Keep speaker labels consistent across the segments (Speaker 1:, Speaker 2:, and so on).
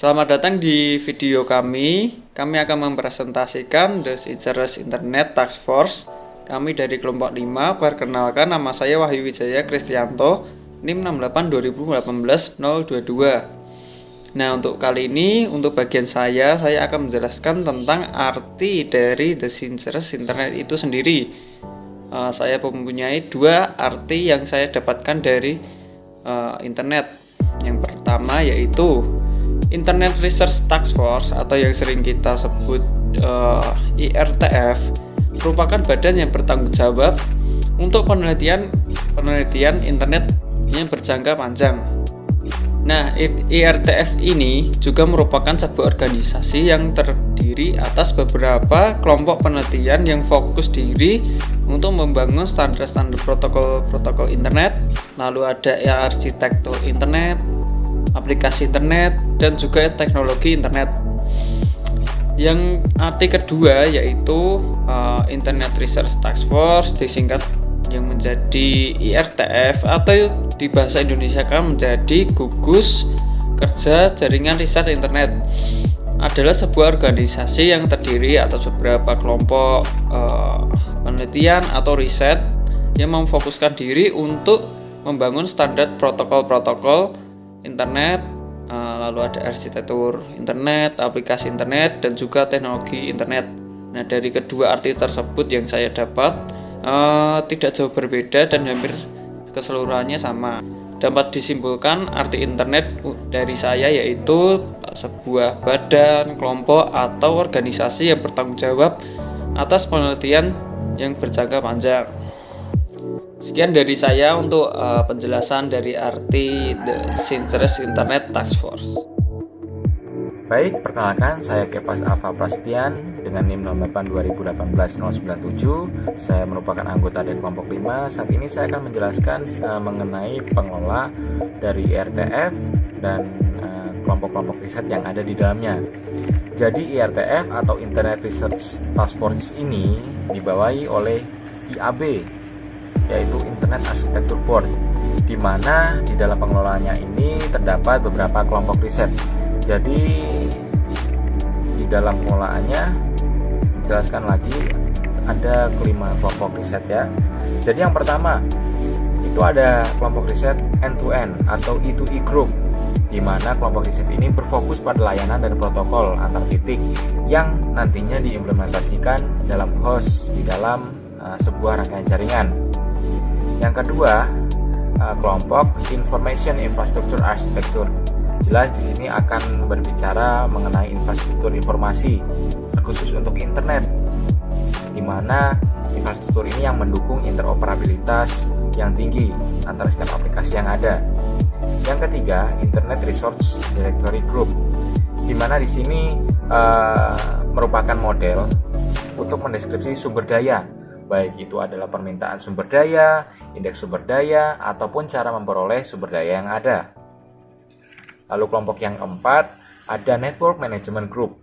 Speaker 1: Selamat datang di video kami. Kami akan mempresentasikan The Sincerest Internet Task Force. Kami dari kelompok 5. Perkenalkan, nama saya Wahyu Wijaya Kristianto, NIM 682015022. Nah, untuk kali ini, untuk bagian saya akan menjelaskan tentang arti dari The Sincerest Internet itu sendiri. Saya mempunyai dua arti yang saya dapatkan dari internet. Yang pertama yaitu Internet Research Task Force atau yang sering kita sebut IRTF merupakan badan yang bertanggung jawab untuk penelitian internet yang berjangka panjang. Nah, IRTF ini juga merupakan sebuah organisasi yang terdiri atas beberapa kelompok penelitian yang fokus diri untuk membangun standar-standar protokol internet, lalu ada arsitektur internet, aplikasi internet, dan juga teknologi internet. Yang arti kedua yaitu Internet Research Task Force, disingkat yang menjadi IRTF atau di bahasa Indonesia kan menjadi Gugus Kerja Jaringan Riset Internet. Adalah sebuah organisasi yang terdiri atas beberapa kelompok penelitian atau riset yang memfokuskan diri untuk membangun standar protokol internet, lalu ada arsitektur internet, aplikasi internet, dan juga teknologi internet. Nah, dari kedua arti tersebut yang saya dapat tidak jauh berbeda dan hampir keseluruhannya sama. Dapat disimpulkan arti internet dari saya yaitu sebuah badan, kelompok, atau organisasi yang bertanggung jawab atas penelitian yang berjangka panjang. Sekian dari saya untuk penjelasan dari arti The Sincerest Internet Task Force.
Speaker 2: Baik, perkenalkan saya Kefas Alfa Prasetyan dengan NIM 08 2018 097. Saya merupakan anggota dari kelompok 5. Saat ini saya akan menjelaskan mengenai pengelola dari IRTF dan kelompok-kelompok riset yang ada di dalamnya. Jadi IRTF atau Internet Research Task Force ini dibawahi oleh IAB, yaitu Internet Architecture Board, di mana di dalam pengelolaannya ini terdapat beberapa kelompok riset. Jadi di dalam pengelolaannya dijelaskan lagi ada kelima kelompok riset ya. Jadi yang pertama itu ada kelompok riset end-to-end atau E2E group, di mana kelompok riset ini berfokus pada layanan dan protokol antar titik yang nantinya diimplementasikan dalam host di dalam sebuah rangkaian jaringan. Yang kedua, kelompok Information Infrastructure Architecture. Jelas di sini akan berbicara mengenai infrastruktur informasi khusus untuk internet, di mana infrastruktur ini yang mendukung interoperabilitas yang tinggi antara setiap aplikasi yang ada. Yang ketiga, Internet Resource Directory Group, di mana di sini merupakan model untuk mendeskripsi sumber daya, baik itu adalah permintaan sumber daya, indeks sumber daya, ataupun cara memperoleh sumber daya yang ada. Lalu kelompok yang keempat ada Network Management Group,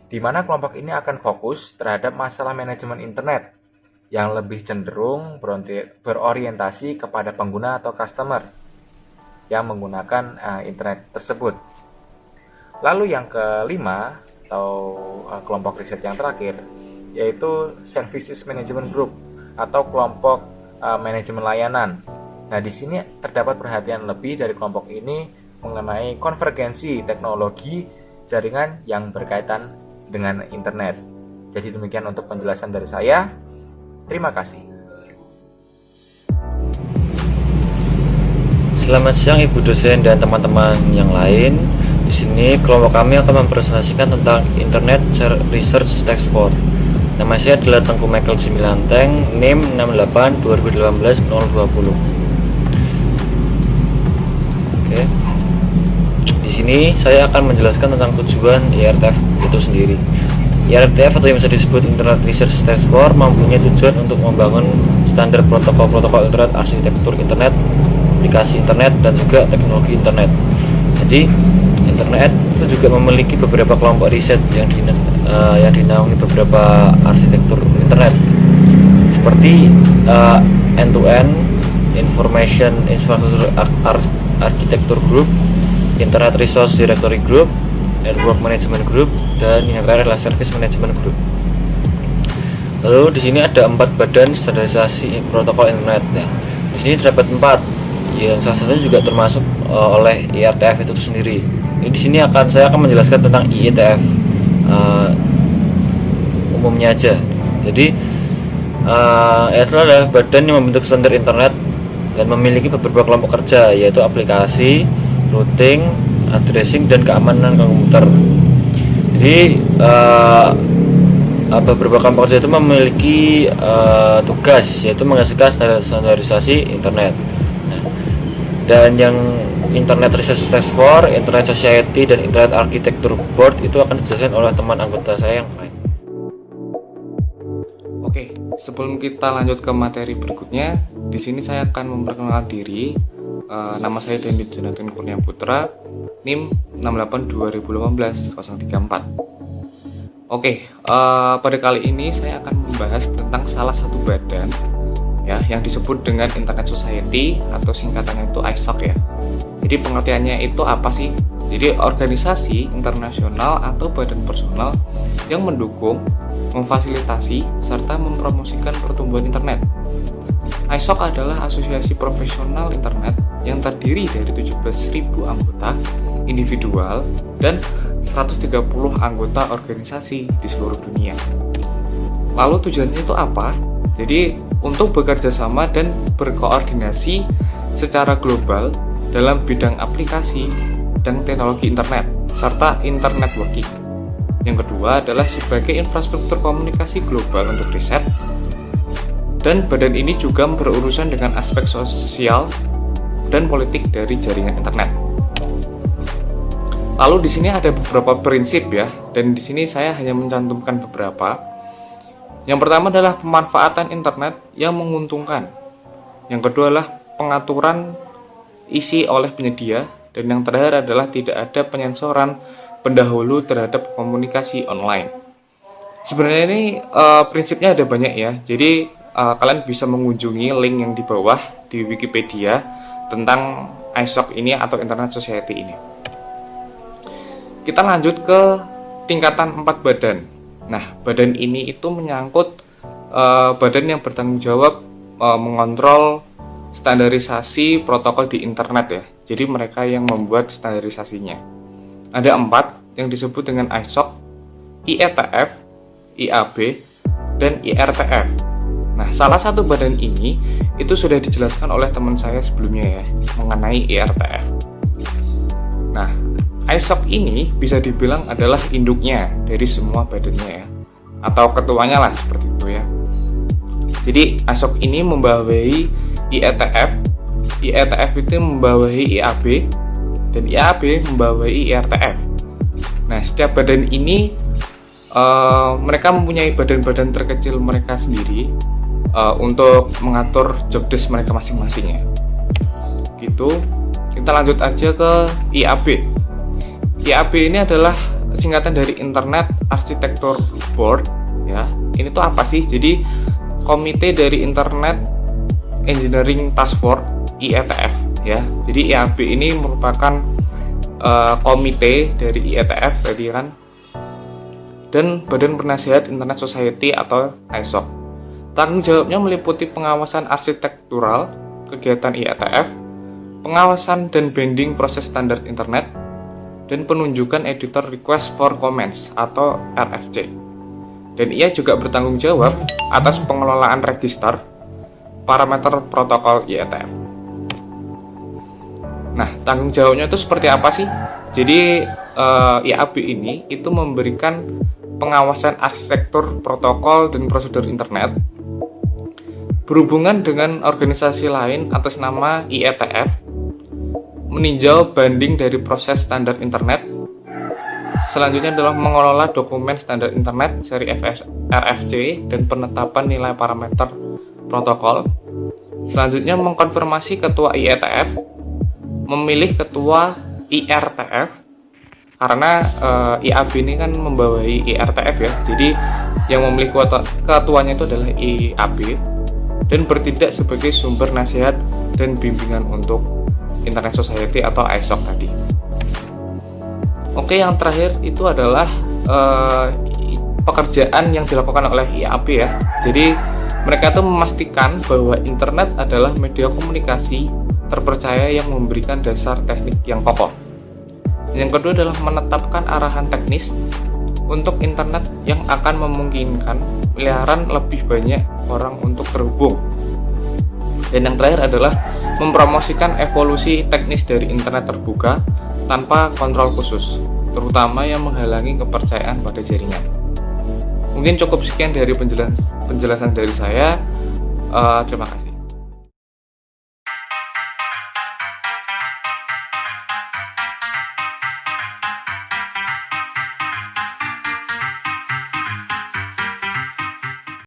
Speaker 2: di mana kelompok ini akan fokus terhadap masalah manajemen internet yang lebih cenderung berorientasi kepada pengguna atau customer yang menggunakan internet tersebut. Lalu yang kelima atau kelompok riset yang terakhir yaitu Services Management Group atau kelompok manajemen layanan. Nah, di sini terdapat perhatian lebih dari kelompok ini mengenai konvergensi teknologi jaringan yang berkaitan dengan internet. Jadi demikian untuk penjelasan dari saya. Terima kasih.
Speaker 3: Selamat siang Ibu dosen dan teman-teman yang lain. Di sini kelompok kami akan mempresentasikan tentang Internet Research Task Force. Nama saya adalah Tengku Michael Jimilanteng, NIM 68 2018 020. Oke. Di sini saya akan menjelaskan tentang tujuan IRTF itu sendiri. IRTF atau yang bisa disebut Internet Research Task Force mempunyai tujuan untuk membangun standar protokol internet, arsitektur internet, aplikasi internet, dan juga teknologi internet. Jadi internet itu juga memiliki beberapa kelompok riset yang dinaungi beberapa arsitektur internet seperti end-to-end Information Infrastructure Architecture Group, Internet Resource Directory Group, Network Management Group, dan yang terakhir adalah Service Management Group. Lalu di sini ada 4 badan standarisasi protokol internet. Nah, di sini terdapat 4, yang salah satunya juga termasuk oleh IETF itu sendiri. Ini di sini saya akan menjelaskan tentang IETF umumnya aja. Jadi IETF adalah badan yang membentuk standar internet dan memiliki beberapa kelompok kerja, yaitu aplikasi, routing, addressing, dan keamanan komputer. Jadi beberapa kelompok kerja itu memiliki tugas, yaitu menghasilkan standarisasi internet. Nah, dan yang Internet Research Task Force, Internet Society, dan Internet Architecture Board itu akan dijelaskan oleh teman anggota saya yang lain.
Speaker 4: Oke, sebelum kita lanjut ke materi berikutnya, di sini saya akan memperkenalkan diri. Nama saya Dendi Jonathan Kurnia Putra, NIM 682018-034. Oke, pada kali ini saya akan membahas tentang salah satu badan ya yang disebut dengan Internet Society atau singkatannya itu ISOC ya. Jadi pengertiannya itu apa sih? Jadi organisasi internasional atau badan personal yang mendukung, memfasilitasi, serta mempromosikan pertumbuhan internet. ISOC adalah asosiasi profesional internet yang terdiri dari 17.000 anggota individual dan 130 anggota organisasi di seluruh dunia. Lalu tujuannya itu apa? Jadi untuk bekerja sama dan berkoordinasi secara global dalam bidang aplikasi dan teknologi internet serta internet networking. Yang kedua adalah sebagai infrastruktur komunikasi global untuk riset, dan badan ini juga berurusan dengan aspek sosial dan politik dari jaringan internet. Lalu di sini ada beberapa prinsip ya, dan di sini saya hanya mencantumkan beberapa. Yang pertama adalah pemanfaatan internet yang menguntungkan. Yang kedua adalah pengaturan isi oleh penyedia, dan yang terakhir adalah tidak ada penyensoran pendahulu terhadap komunikasi online. Sebenarnya ini prinsipnya ada banyak ya. Jadi kalian bisa mengunjungi link yang di bawah di Wikipedia tentang ISOC ini atau Internet Society ini. Kita lanjut ke tingkatan 4 badan. Nah, badan ini itu menyangkut badan yang bertanggung jawab mengontrol standarisasi protokol di internet ya. Jadi mereka yang membuat standarisasinya. Ada 4 yang disebut dengan ISOC, IETF, IAB, dan IRTF. Nah, salah satu badan ini itu sudah dijelaskan oleh teman saya sebelumnya ya, mengenai IRTF. Nah, ISOC ini bisa dibilang adalah induknya dari semua badannya ya, atau ketuanya lah seperti itu ya. Jadi ISOC ini membawahi IETF, IETF itu membawahi IAB, dan IAB membawahi IRTF. Nah, setiap badan ini mereka mempunyai badan-badan terkecil mereka sendiri untuk mengatur job desk mereka masing-masing ya. Gitu. Kita lanjut aja ke IAB. IAB ini adalah singkatan dari Internet Architecture Board ya. Ini tuh apa sih? Jadi komite dari Internet Engineering Task Force IETF ya. Jadi IAB ini merupakan komite dari IETF tadi kan, dan Badan Penasihat Internet Society atau ISOC. Tanggung jawabnya meliputi pengawasan arsitektural kegiatan IETF, pengawasan dan binding proses standar internet, dan penunjukan editor request for comments atau RFC. Dan ia juga bertanggung jawab atas pengelolaan register parameter protokol IETF. Nah, tanggung jawabnya itu seperti apa sih? Jadi IAB ini itu memberikan pengawasan arsitektur protokol dan prosedur internet berhubungan dengan organisasi lain atas nama IETF, meninjau banding dari proses standar internet. Selanjutnya adalah mengelola dokumen standar internet seri RFC dan penetapan nilai parameter protokol. Selanjutnya mengkonfirmasi ketua IETF, memilih ketua IRTF, karena IAB ini kan membawahi IRTF ya. Jadi yang memilih ketuanya itu adalah IAB dan bertindak sebagai sumber nasihat dan bimbingan untuk Internet Society atau ISOC tadi. Oke, yang terakhir itu adalah pekerjaan yang dilakukan oleh IAP ya. Jadi mereka tuh memastikan bahwa internet adalah media komunikasi terpercaya yang memberikan dasar teknik yang kokoh. Yang kedua adalah menetapkan arahan teknis untuk internet yang akan memungkinkan miliaran lebih banyak orang untuk terhubung. Dan yang terakhir adalah mempromosikan evolusi teknis dari internet terbuka tanpa kontrol khusus, terutama yang menghalangi kepercayaan pada jaringan. Mungkin cukup sekian dari penjelasan dari saya. Terima kasih.